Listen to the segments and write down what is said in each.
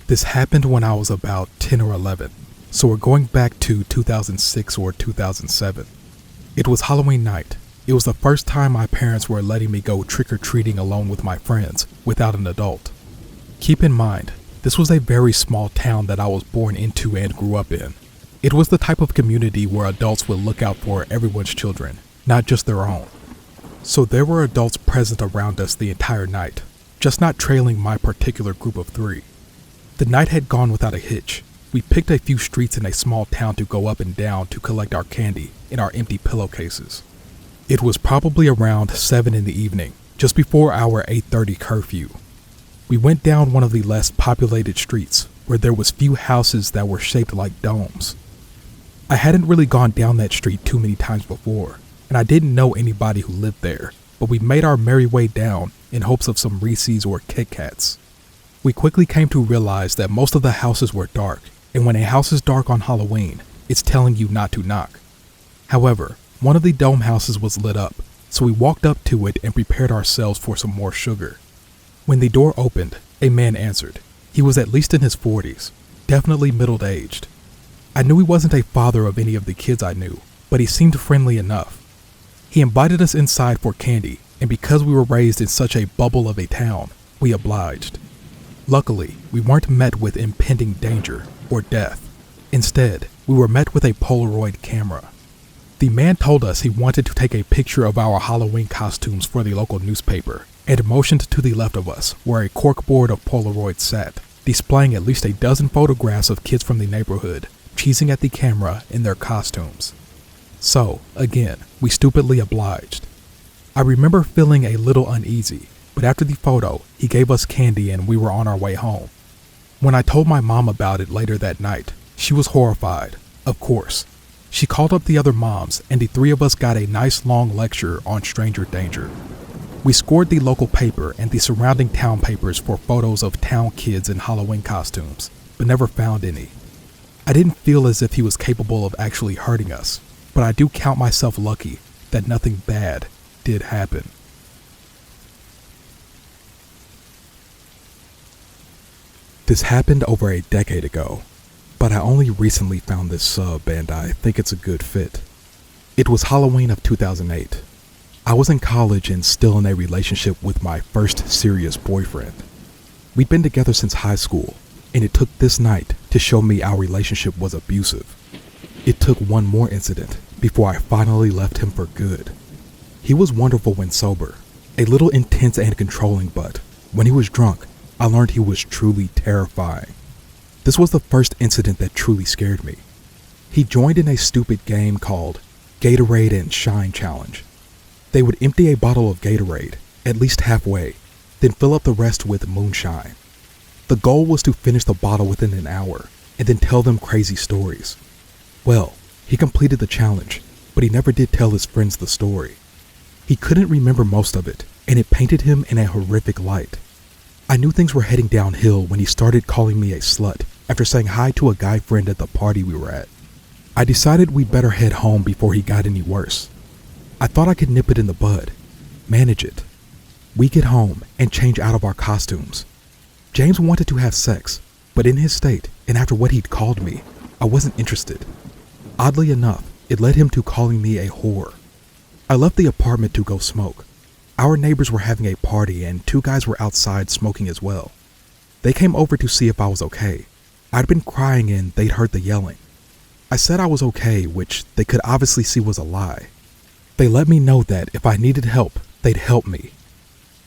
This happened when I was about 10 or 11, so we're going back to 2006 or 2007. It was Halloween night. It was the first time my parents were letting me go trick-or-treating alone with my friends without an adult. Keep in mind, this was a very small town that I was born into and grew up in. It was the type of community where adults would look out for everyone's children, not just their own. So there were adults present around us the entire night, just not trailing my particular group of 3. The night had gone without a hitch. We picked a few streets in a small town to go up and down to collect our candy in our empty pillowcases. It was probably around 7 in the evening, just before our 8:30 curfew. We went down one of the less populated streets where there was few houses that were shaped like domes. I hadn't really gone down that street too many times before, and I didn't know anybody who lived there, but we made our merry way down in hopes of some Reese's or Kit Kats. We quickly came to realize that most of the houses were dark, and when a house is dark on Halloween, it's telling you not to knock. However, one of the dome houses was lit up, so we walked up to it and prepared ourselves for some more sugar. When the door opened, a man answered. He was at least in his 40s, definitely middle-aged. I knew he wasn't a father of any of the kids I knew, but he seemed friendly enough. He invited us inside for candy, and because we were raised in such a bubble of a town, we obliged. Luckily, we weren't met with impending danger or death. Instead, we were met with a Polaroid camera. The man told us he wanted to take a picture of our Halloween costumes for the local newspaper and motioned to the left of us where a corkboard of Polaroids sat, displaying at least a dozen photographs of kids from the neighborhood, cheesing at the camera in their costumes. So, again, we stupidly obliged. I remember feeling a little uneasy, but after the photo, he gave us candy and we were on our way home. When I told my mom about it later that night, she was horrified, of course. She called up the other moms and the 3 of us got a nice long lecture on stranger danger. We scored the local paper and the surrounding town papers for photos of town kids in Halloween costumes, but never found any. I didn't feel as if he was capable of actually hurting us, but I do count myself lucky that nothing bad did happen. This happened over a decade ago, but I only recently found this sub and I think it's a good fit. It was Halloween of 2008. I was in college and still in a relationship with my first serious boyfriend. We'd been together since high school, and it took this night to show me our relationship was abusive. It took one more incident before I finally left him for good. He was wonderful when sober, a little intense and controlling, but when he was drunk, I learned he was truly terrifying. This was the first incident that truly scared me. He joined in a stupid game called Gatorade and Shine Challenge. They would empty a bottle of Gatorade, at least halfway, then fill up the rest with moonshine. The goal was to finish the bottle within an hour, and then tell them crazy stories. Well, he completed the challenge, but he never did tell his friends the story. He couldn't remember most of it, and it painted him in a horrific light. I knew things were heading downhill when he started calling me a slut after saying hi to a guy friend at the party we were at. I decided we'd better head home before he got any worse. I thought I could nip it in the bud, manage it. We get home and change out of our costumes. James wanted to have sex, but in his state and after what he'd called me, I wasn't interested. Oddly enough, it led him to calling me a whore. I left the apartment to go smoke. Our neighbors were having a party and 2 guys were outside smoking as well. They came over to see if I was okay. I'd been crying and they'd heard the yelling. I said I was okay, which they could obviously see was a lie. They let me know that if I needed help, they'd help me.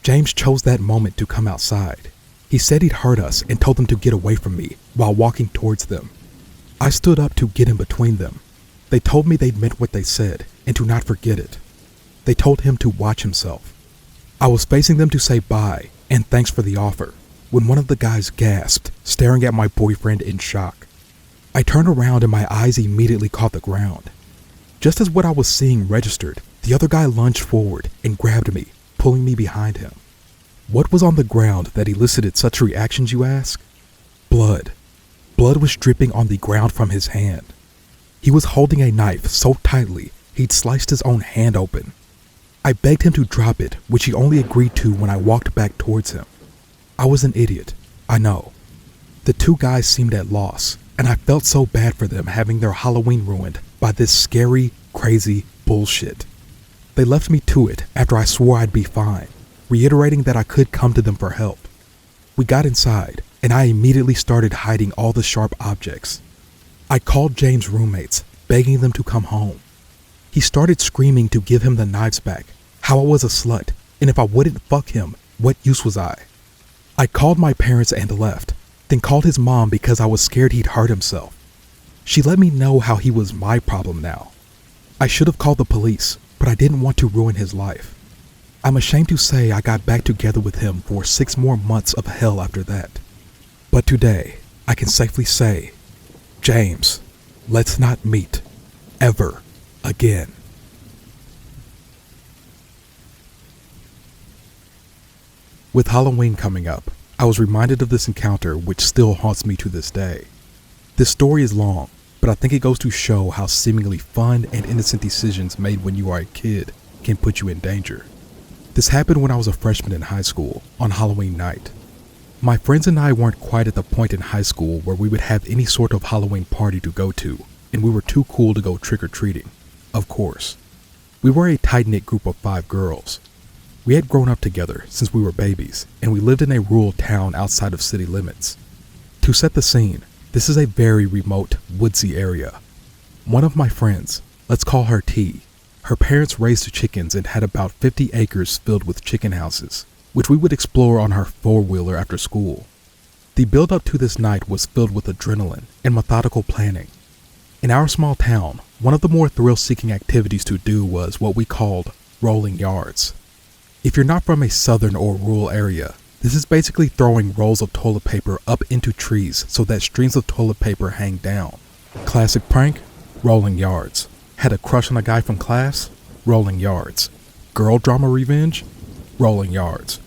James chose that moment to come outside. He said he'd heard us and told them to get away from me while walking towards them. I stood up to get in between them. They told me they'd meant what they said and to not forget it. They told him to watch himself. I was facing them to say bye and thanks for the offer when one of the guys gasped, staring at my boyfriend in shock. I turned around and my eyes immediately caught the ground. Just as what I was seeing registered, the other guy lunged forward and grabbed me, pulling me behind him. What was on the ground that elicited such reactions, you ask? Blood. Blood was dripping on the ground from his hand. He was holding a knife so tightly he'd sliced his own hand open. I begged him to drop it, which he only agreed to when I walked back towards him. I was an idiot, I know. The two guys seemed at loss, and I felt so bad for them having their Halloween ruined by this scary, crazy bullshit. They left me to it after I swore I'd be fine, reiterating that I could come to them for help. We got inside, and I immediately started hiding all the sharp objects. I called James' roommates, begging them to come home. He started screaming to give him the knives back, how I was a slut, and if I wouldn't fuck him, what use was I? I called my parents and left, then called his mom because I was scared he'd hurt himself. She let me know how he was my problem now. I should have called the police, but I didn't want to ruin his life. I'm ashamed to say I got back together with him for 6 more months of hell after that. But today, I can safely say, James, let's not meet ever again. With Halloween coming up, I was reminded of this encounter which still haunts me to this day. This story is long, but I think it goes to show how seemingly fun and innocent decisions made when you are a kid can put you in danger. This happened when I was a freshman in high school on Halloween night. My friends and I weren't quite at the point in high school where we would have any sort of Halloween party to go to, and we were too cool to go trick-or-treating, of course. We were a tight-knit group of 5 girls. We had grown up together since we were babies, and we lived in a rural town outside of city limits. To set the scene, this is a very remote, woodsy area. One of my friends, let's call her T, her parents raised chickens and had about 50 acres filled with chicken houses, which we would explore on her 4-wheeler after school. The build-up to this night was filled with adrenaline and methodical planning. In our small town, one of the more thrill-seeking activities to do was what we called rolling yards. If you're not from a southern or rural area, this is basically throwing rolls of toilet paper up into trees so that streams of toilet paper hang down. Classic prank? Rolling yards. Had a crush on a guy from class? Rolling yards. Girl drama revenge? Rolling yards.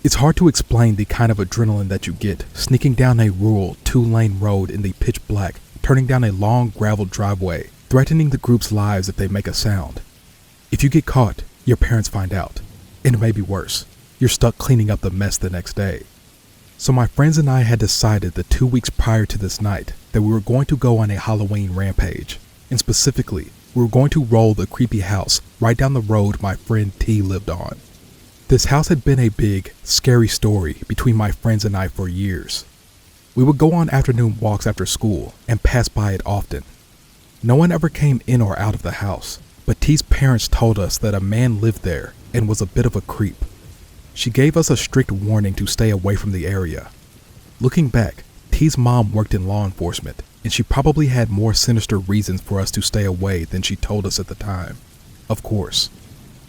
It's hard to explain the kind of adrenaline that you get sneaking down a rural 2-lane road in the pitch black, turning down a long gravel driveway, threatening the group's lives if they make a sound. If you get caught, your parents find out. And it may be worse. You're stuck cleaning up the mess the next day. So my friends and I had decided the 2 weeks prior to this night that we were going to go on a Halloween rampage. And specifically, we were going to roll the creepy house right down the road my friend T lived on. This house had been a big, scary story between my friends and I for years. We would go on afternoon walks after school and pass by it often. No one ever came in or out of the house, but T's parents told us that a man lived there and was a bit of a creep. She gave us a strict warning to stay away from the area. Looking back, T's mom worked in law enforcement, and she probably had more sinister reasons for us to stay away than she told us at the time. Of course.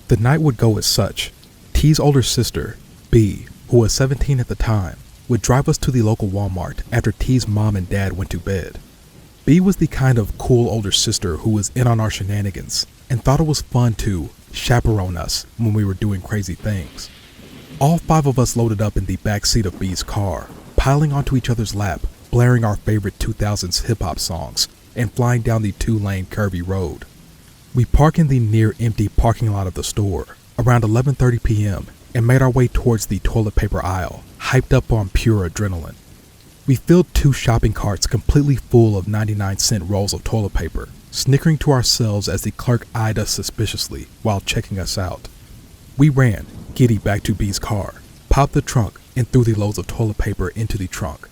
The night would go as such. T's older sister, B, who was 17 at the time, would drive us to the local Walmart after T's mom and dad went to bed. B was the kind of cool older sister who was in on our shenanigans and thought it was fun to chaperone us when we were doing crazy things. All 5 of us loaded up in the back seat of B's car, piling onto each other's lap, blaring our favorite 2000s hip-hop songs, and flying down the 2-lane curvy road. We parked in the near-empty parking lot of the store around 11:30 p.m. and made our way towards the toilet paper aisle, hyped up on pure adrenaline. We filled 2 shopping carts completely full of 99-cent rolls of toilet paper, snickering to ourselves as the clerk eyed us suspiciously while checking us out. We ran, giddy, back to B's car, popped the trunk, and threw the loads of toilet paper into the trunk.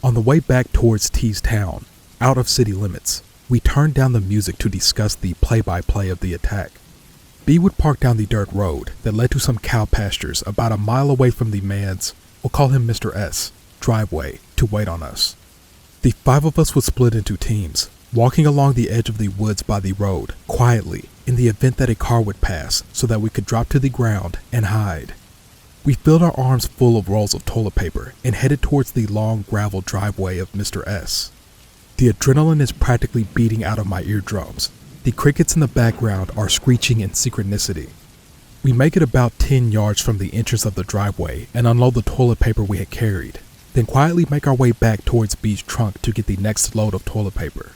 On the way back towards T's town, out of city limits, we turned down the music to discuss the play-by-play of the attack. B would park down the dirt road that led to some cow pastures about a mile away from the man's, we'll call him Mr. S, driveway to wait on us. The 5 of us would split into teams, walking along the edge of the woods by the road, quietly, in the event that a car would pass so that we could drop to the ground and hide. We filled our arms full of rolls of toilet paper and headed towards the long gravel driveway of Mr. S. The adrenaline is practically beating out of my eardrums. The crickets in the background are screeching in synchronicity. We make it about 10 yards from the entrance of the driveway and unload the toilet paper we had carried, then quietly make our way back towards B's trunk to get the next load of toilet paper.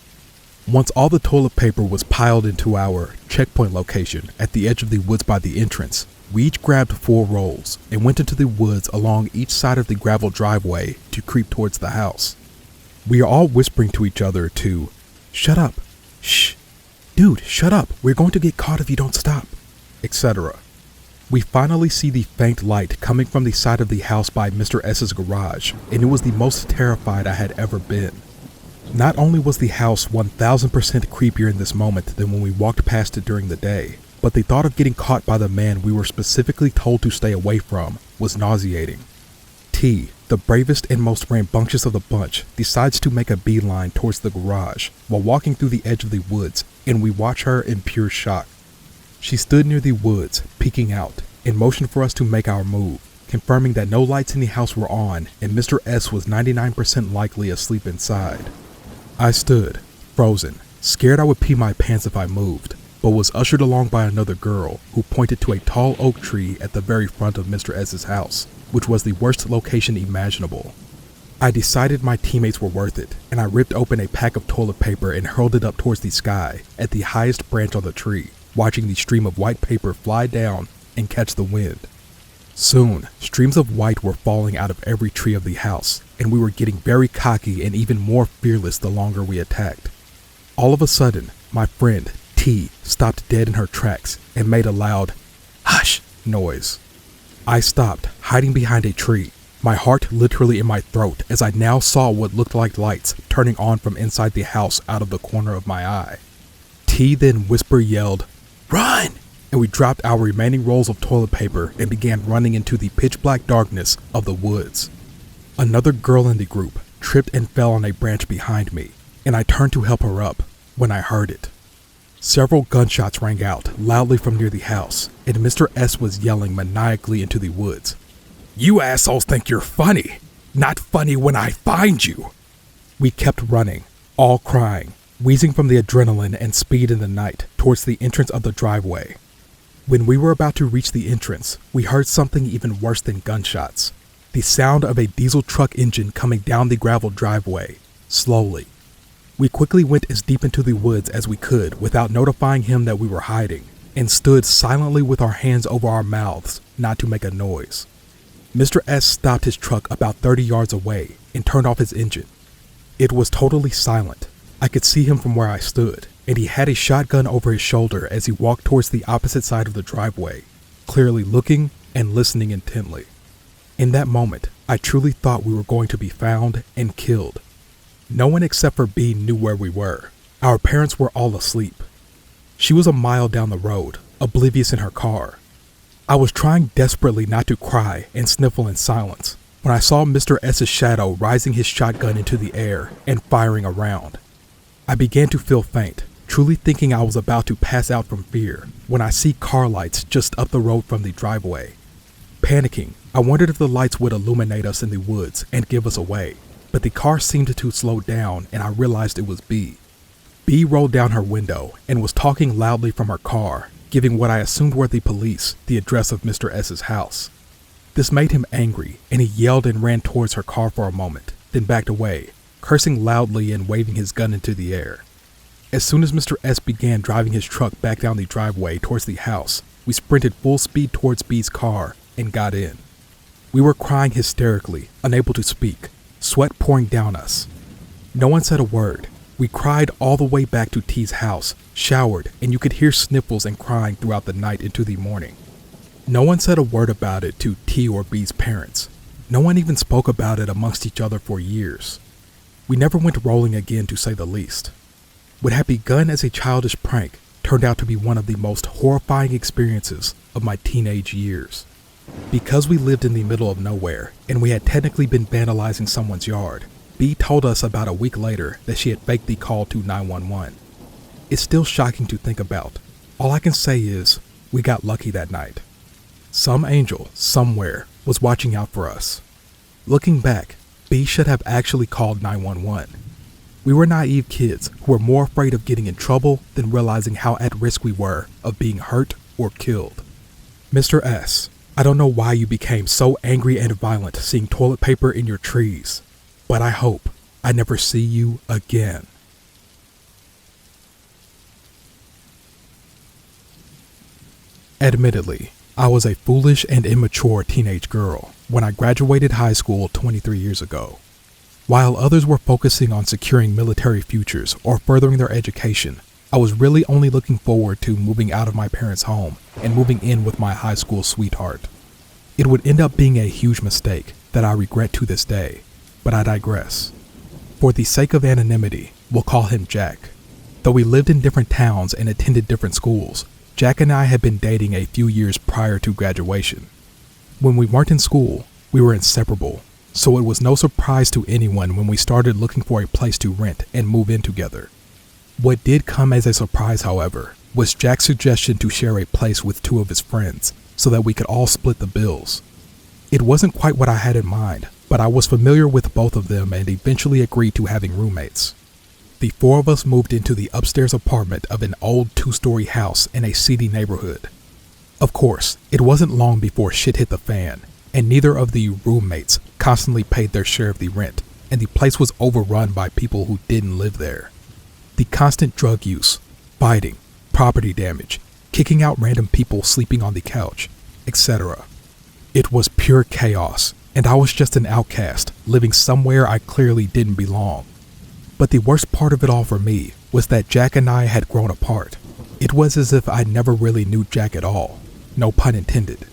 Once all the toilet paper was piled into our checkpoint location at the edge of the woods by the entrance, We each grabbed 4 rolls and went into the woods along each side of the gravel driveway to creep towards the house. We are all whispering to each other to, "Shut up, shh, dude, shut up, we're going to get caught if you don't stop," etc. We finally see the faint light coming from the side of the house by Mr. S's garage, and it was the most terrified I had ever been. Not only was the house 1000% creepier in this moment than when we walked past it during the day, but the thought of getting caught by the man we were specifically told to stay away from was nauseating. T, the bravest and most rambunctious of the bunch, decides to make a beeline towards the garage while walking through the edge of the woods, and we watch her in pure shock. She stood near the woods, peeking out, and motioned for us to make our move, confirming that no lights in the house were on and Mr. S was 99% likely asleep inside. I stood, frozen, scared I would pee my pants if I moved, but was ushered along by another girl who pointed to a tall oak tree at the very front of Mr. S's house, which was the worst location imaginable. I decided my teammates were worth it, and I ripped open a pack of toilet paper and hurled it up towards the sky at the highest branch on the tree, watching the stream of white paper fly down and catch the wind. Soon, streams of white were falling out of every tree of the house, and we were getting very cocky and even more fearless the longer we attacked. All of a sudden, my friend, T, stopped dead in her tracks and made a loud, "Hush!" noise. I stopped, hiding behind a tree, my heart literally in my throat as I now saw what looked like lights turning on from inside the house out of the corner of my eye. T then whisper-yelled, "Run!" and we dropped our remaining rolls of toilet paper and began running into the pitch-black darkness of the woods. Another girl in the group tripped and fell on a branch behind me, and I turned to help her up when I heard it. Several gunshots rang out loudly from near the house, and Mr. S was yelling maniacally into the woods, "You assholes think you're funny! Not funny when I find you!" We kept running, all crying, wheezing from the adrenaline and speed in the night towards the entrance of the driveway. When we were about to reach the entrance, we heard something even worse than gunshots. The sound of a diesel truck engine coming down the gravel driveway, slowly. We quickly went as deep into the woods as we could without notifying him that we were hiding, and stood silently with our hands over our mouths not to make a noise. Mr. S stopped his truck about 30 yards away and turned off his engine. It was totally silent. I could see him from where I stood, and he had a shotgun over his shoulder as he walked towards the opposite side of the driveway, clearly looking and listening intently. In that moment, I truly thought we were going to be found and killed. No one except for B knew where we were. Our parents were all asleep. She was a mile down the road, oblivious in her car. I was trying desperately not to cry and sniffle in silence when I saw Mr. S's shadow rising his shotgun into the air and firing around. I began to feel faint, truly thinking I was about to pass out from fear when I see car lights just up the road from the driveway. Panicking, I wondered if the lights would illuminate us in the woods and give us away, but the car seemed to slow down and I realized it was B. B rolled down her window and was talking loudly from her car, giving what I assumed were the police the address of Mr. S's house. This made him angry, and he yelled and ran towards her car for a moment, then backed away, cursing loudly and waving his gun into the air. As soon as Mr. S began driving his truck back down the driveway towards the house, we sprinted full speed towards B's car and got in. We were crying hysterically, unable to speak, sweat pouring down us. No one said a word. We cried all the way back to T's house, showered, and you could hear sniffles and crying throughout the night into the morning. No one said a word about it to T or B's parents. No one even spoke about it amongst each other for years. We never went rolling again, to say the least. What had begun as a childish prank turned out to be one of the most horrifying experiences of my teenage years. Because we lived in the middle of nowhere, and we had technically been vandalizing someone's yard, B told us about a week later that she had faked the call to 911. It's still shocking to think about. All I can say is, we got lucky that night. Some angel, somewhere, was watching out for us. Looking back, B should have actually called 911. We were naive kids who were more afraid of getting in trouble than realizing how at risk we were of being hurt or killed. Mr. S, I don't know why you became so angry and violent seeing toilet paper in your trees, but I hope I never see you again. Admittedly, I was a foolish and immature teenage girl when I graduated high school 23 years ago. While others were focusing on securing military futures or furthering their education, I was really only looking forward to moving out of my parents' home and moving in with my high school sweetheart. It would end up being a huge mistake that I regret to this day, but I digress. For the sake of anonymity, we'll call him Jack. Though we lived in different towns and attended different schools, Jack and I had been dating a few years prior to graduation. When we weren't in school, we were inseparable, so it was no surprise to anyone when we started looking for a place to rent and move in together. What did come as a surprise, however, was Jack's suggestion to share a place with two of his friends so that we could all split the bills. It wasn't quite what I had in mind, but I was familiar with both of them and eventually agreed to having roommates. The four of us moved into the upstairs apartment of an old 2-story house in a seedy neighborhood. Of course, it wasn't long before shit hit the fan, and neither of the roommates constantly paid their share of the rent, and the place was overrun by people who didn't live there. The constant drug use, fighting, property damage, kicking out random people sleeping on the couch, etc. It was pure chaos, and I was just an outcast living somewhere I clearly didn't belong. But the worst part of it all for me was that Jack and I had grown apart. It was as if I never really knew Jack at all, no pun intended.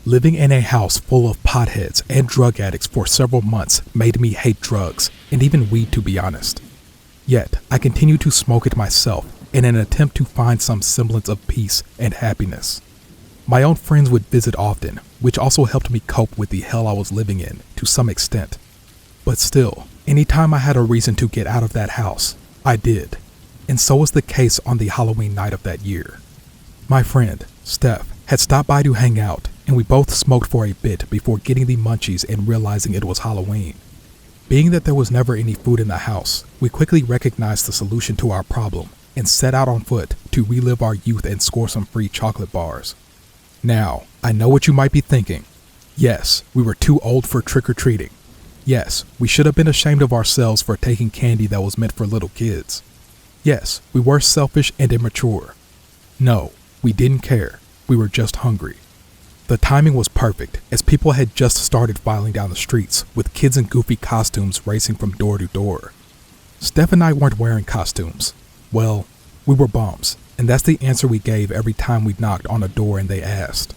Living in a house full of potheads and drug addicts for several months made me hate drugs, and even weed to be honest. Yet, I continued to smoke it myself in an attempt to find some semblance of peace and happiness. My own friends would visit often, which also helped me cope with the hell I was living in to some extent. But still, anytime I had a reason to get out of that house, I did. And so was the case on the Halloween night of that year. My friend, Steph, had stopped by to hang out, and we both smoked for a bit before getting the munchies and realizing it was Halloween. Being that there was never any food in the house, we quickly recognized the solution to our problem and set out on foot to relive our youth and score some free chocolate bars. Now, I know what you might be thinking. Yes, we were too old for trick-or-treating. Yes, we should have been ashamed of ourselves for taking candy that was meant for little kids. Yes, we were selfish and immature. No, we didn't care. We were just hungry. The timing was perfect, as people had just started filing down the streets, with kids in goofy costumes racing from door to door. Steph and I weren't wearing costumes. Well, we were bums, and that's the answer we gave every time we knocked on a door and they asked.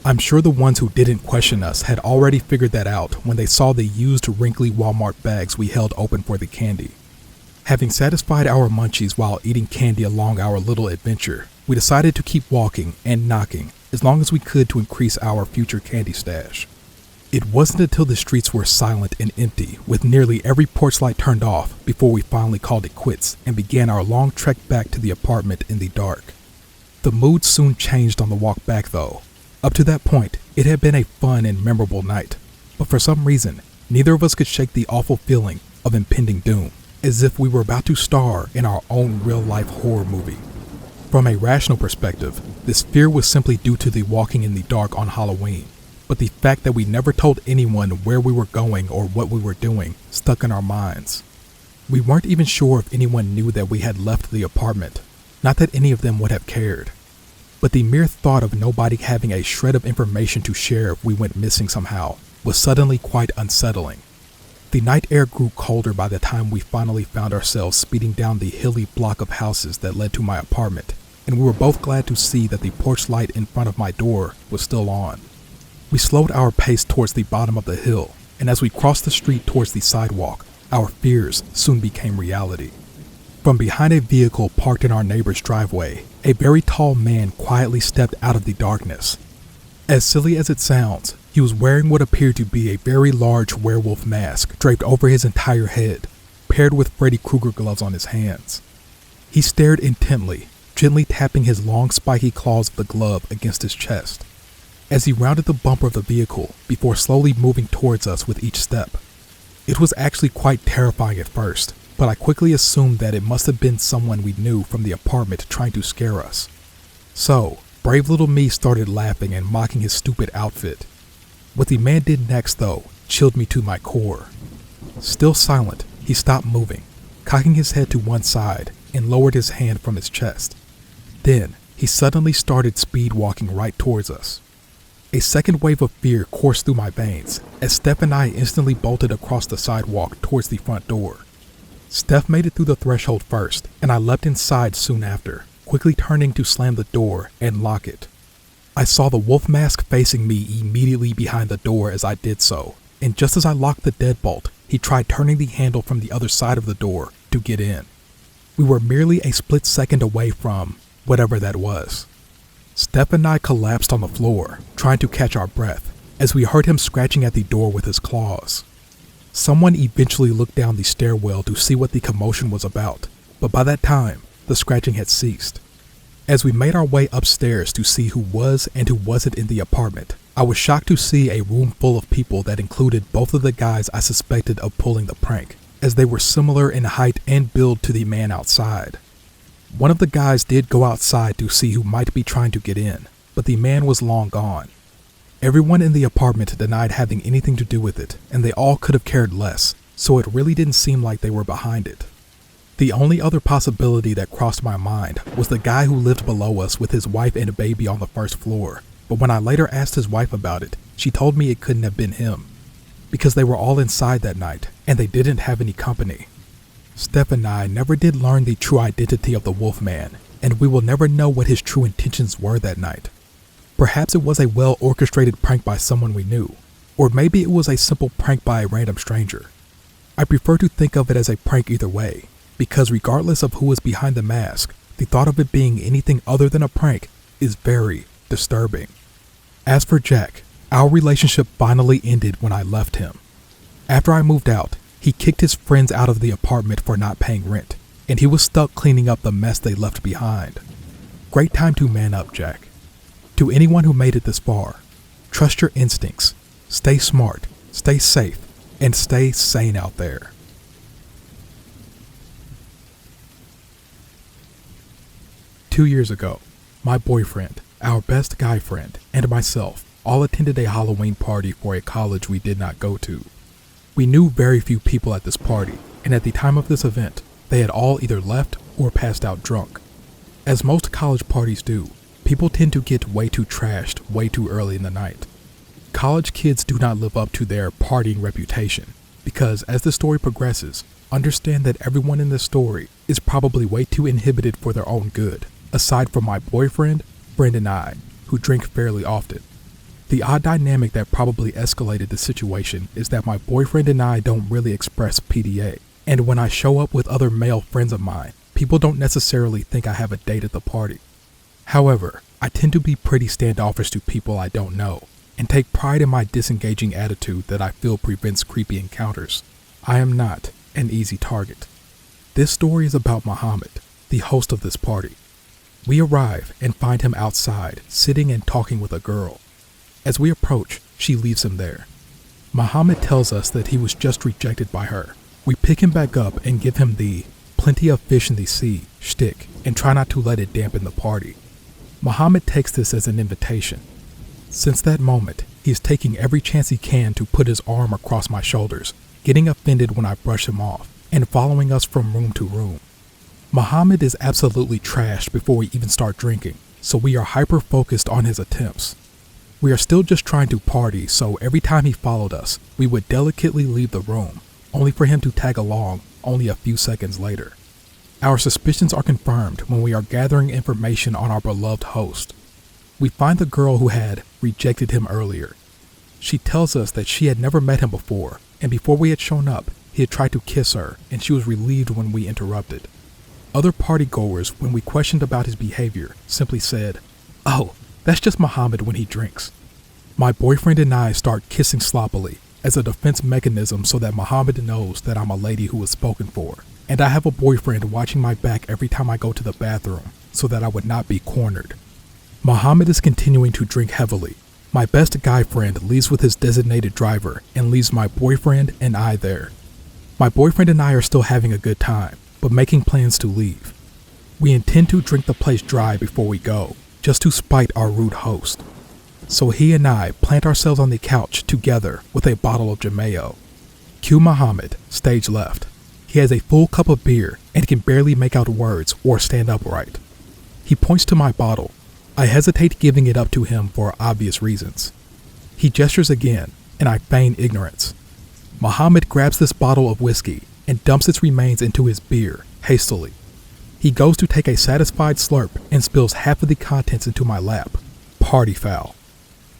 I'm sure the ones who didn't question us had already figured that out when they saw the used wrinkly Walmart bags we held open for the candy. Having satisfied our munchies while eating candy along our little adventure, we decided to keep walking and knocking as long as we could to increase our future candy stash. It wasn't until the streets were silent and empty, with nearly every porch light turned off, before we finally called it quits and began our long trek back to the apartment in the dark. The mood soon changed on the walk back though. Up to that point, it had been a fun and memorable night, but for some reason, neither of us could shake the awful feeling of impending doom, as if we were about to star in our own real-life horror movie. From a rational perspective, this fear was simply due to the walking in the dark on Halloween, but the fact that we never told anyone where we were going or what we were doing stuck in our minds. We weren't even sure if anyone knew that we had left the apartment, not that any of them would have cared. But the mere thought of nobody having a shred of information to share if we went missing somehow was suddenly quite unsettling. The night air grew colder by the time we finally found ourselves speeding down the hilly block of houses that led to my apartment, and we were both glad to see that the porch light in front of my door was still on. We slowed our pace towards the bottom of the hill, and as we crossed the street towards the sidewalk, our fears soon became reality. From behind a vehicle parked in our neighbor's driveway, a very tall man quietly stepped out of the darkness. As silly as it sounds, he was wearing what appeared to be a very large werewolf mask draped over his entire head, paired with Freddy Krueger gloves on his hands. He stared intently, gently tapping his long spiky claws of the glove against his chest, as he rounded the bumper of the vehicle before slowly moving towards us with each step. It was actually quite terrifying at first, but I quickly assumed that it must have been someone we knew from the apartment trying to scare us. So, brave little me started laughing and mocking his stupid outfit. What the man did next, though, chilled me to my core. Still silent, he stopped moving, cocking his head to one side and lowered his hand from his chest. Then, he suddenly started speed walking right towards us. A second wave of fear coursed through my veins as Steph and I instantly bolted across the sidewalk towards the front door. Steph made it through the threshold first, and I leapt inside soon after, quickly turning to slam the door and lock it. I saw the wolf mask facing me immediately behind the door as I did so, and just as I locked the deadbolt, he tried turning the handle from the other side of the door to get in. We were merely a split second away from whatever that was. Steph and I collapsed on the floor, trying to catch our breath, as we heard him scratching at the door with his claws. Someone eventually looked down the stairwell to see what the commotion was about, but by that time, the scratching had ceased. As we made our way upstairs to see who was and who wasn't in the apartment, I was shocked to see a room full of people that included both of the guys I suspected of pulling the prank, as they were similar in height and build to the man outside. One of the guys did go outside to see who might be trying to get in, but the man was long gone. Everyone in the apartment denied having anything to do with it, and they all could have cared less, so it really didn't seem like they were behind it. The only other possibility that crossed my mind was the guy who lived below us with his wife and a baby on the first floor, but when I later asked his wife about it, she told me it couldn't have been him, because they were all inside that night, and they didn't have any company. Steph and I never did learn the true identity of the Wolfman, and we will never know what his true intentions were that night. Perhaps it was a well-orchestrated prank by someone we knew, or maybe it was a simple prank by a random stranger. I prefer to think of it as a prank either way, because regardless of who is behind the mask, the thought of it being anything other than a prank is very disturbing. As for Jack, our relationship finally ended when I left him. After I moved out, he kicked his friends out of the apartment for not paying rent, and he was stuck cleaning up the mess they left behind. Great time to man up, Jack. To anyone who made it this far, trust your instincts, stay smart, stay safe, and stay sane out there. Two years ago, my boyfriend, our best guy friend, and myself all attended a Halloween party for a college we did not go to. We knew very few people at this party, and at the time of this event, they had all either left or passed out drunk. As most college parties do, people tend to get way too trashed way too early in the night. College kids do not live up to their partying reputation, because as the story progresses, understand that everyone in this story is probably way too inhibited for their own good, aside from my boyfriend, friend, and I, who drink fairly often. The odd dynamic that probably escalated the situation is that my boyfriend and I don't really express PDA, and when I show up with other male friends of mine, people don't necessarily think I have a date at the party. However, I tend to be pretty standoffish to people I don't know, and take pride in my disengaging attitude that I feel prevents creepy encounters. I am not an easy target. This story is about Muhammad, the host of this party. We arrive and find him outside, sitting and talking with a girl. As we approach, she leaves him there. Muhammad tells us that he was just rejected by her. We pick him back up and give him the "plenty of fish in the sea" shtick and try not to let it dampen the party. Muhammad takes this as an invitation. Since that moment, he is taking every chance he can to put his arm across my shoulders, getting offended when I brush him off, and following us from room to room. Muhammad is absolutely trashed before we even start drinking, so we are hyper-focused on his attempts. We are still just trying to party, so every time he followed us, we would delicately leave the room, only for him to tag along only a few seconds later. Our suspicions are confirmed when we are gathering information on our beloved host. We find the girl who had rejected him earlier. She tells us that she had never met him before, and before we had shown up, he had tried to kiss her, and she was relieved when we interrupted. Other partygoers, when we questioned about his behavior, simply said, "Oh, that's just Muhammad when he drinks." My boyfriend and I start kissing sloppily as a defense mechanism so that Muhammad knows that I'm a lady who is spoken for, and I have a boyfriend watching my back every time I go to the bathroom so that I would not be cornered. Muhammad is continuing to drink heavily. My best guy friend leaves with his designated driver and leaves my boyfriend and I there. My boyfriend and I are still having a good time, but making plans to leave. We intend to drink the place dry before we go, just to spite our rude host. So he and I plant ourselves on the couch together with a bottle of Jameo. Cue Muhammad, stage left. He has a full cup of beer and can barely make out words or stand upright. He points to my bottle. I hesitate giving it up to him for obvious reasons. He gestures again, and I feign ignorance. Muhammad grabs this bottle of whiskey and dumps its remains into his beer, hastily. He goes to take a satisfied slurp and spills half of the contents into my lap. Party foul.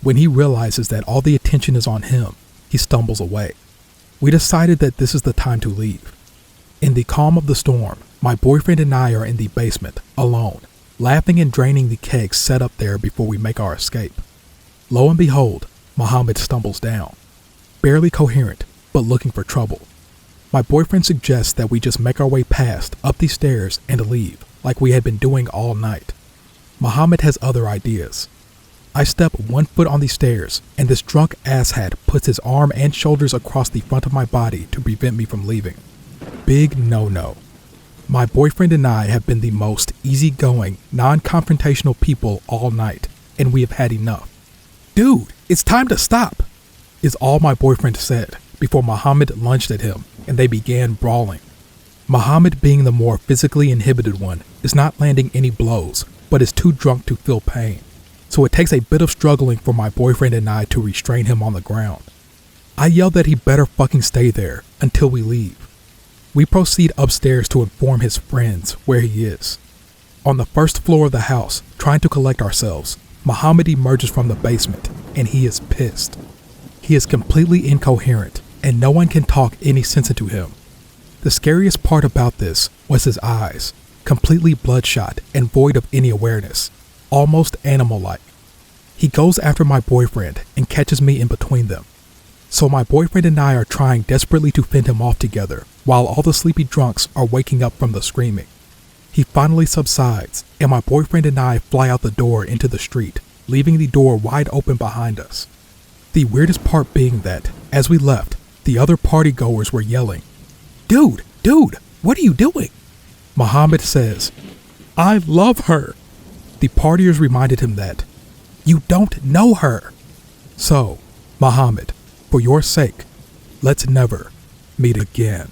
When he realizes that all the attention is on him, he stumbles away. We decided that this is the time to leave. In the calm of the storm, my boyfriend and I are in the basement, alone, laughing and draining the kegs set up there before we make our escape. Lo and behold, Muhammad stumbles down. Barely coherent, but looking for trouble. My boyfriend suggests that we just make our way past, up the stairs, and leave, like we had been doing all night. Muhammad has other ideas. I step 1 foot on the stairs, and this drunk asshat puts his arm and shoulders across the front of my body to prevent me from leaving. Big no-no. My boyfriend and I have been the most easygoing, non-confrontational people all night, and we have had enough. "Dude, it's time to stop," is all my boyfriend said before Muhammad lunged at him, and they began brawling. Muhammad, being the more physically inhibited one, is not landing any blows, but is too drunk to feel pain. So it takes a bit of struggling for my boyfriend and I to restrain him on the ground. I yell that he better fucking stay there until we leave. We proceed upstairs to inform his friends where he is. On the first floor of the house, trying to collect ourselves, Muhammad emerges from the basement, and he is pissed. He is completely incoherent, and no one can talk any sense into him. The scariest part about this was his eyes, completely bloodshot and void of any awareness, almost animal-like. He goes after my boyfriend and catches me in between them. So my boyfriend and I are trying desperately to fend him off together, while all the sleepy drunks are waking up from the screaming. He finally subsides, and my boyfriend and I fly out the door into the street, leaving the door wide open behind us. The weirdest part being that, as we left, the other partygoers were yelling, Dude, what are you doing?" Muhammad says, "I love her." The partiers reminded him that, "You don't know her." So, Muhammad, for your sake, let's never meet again.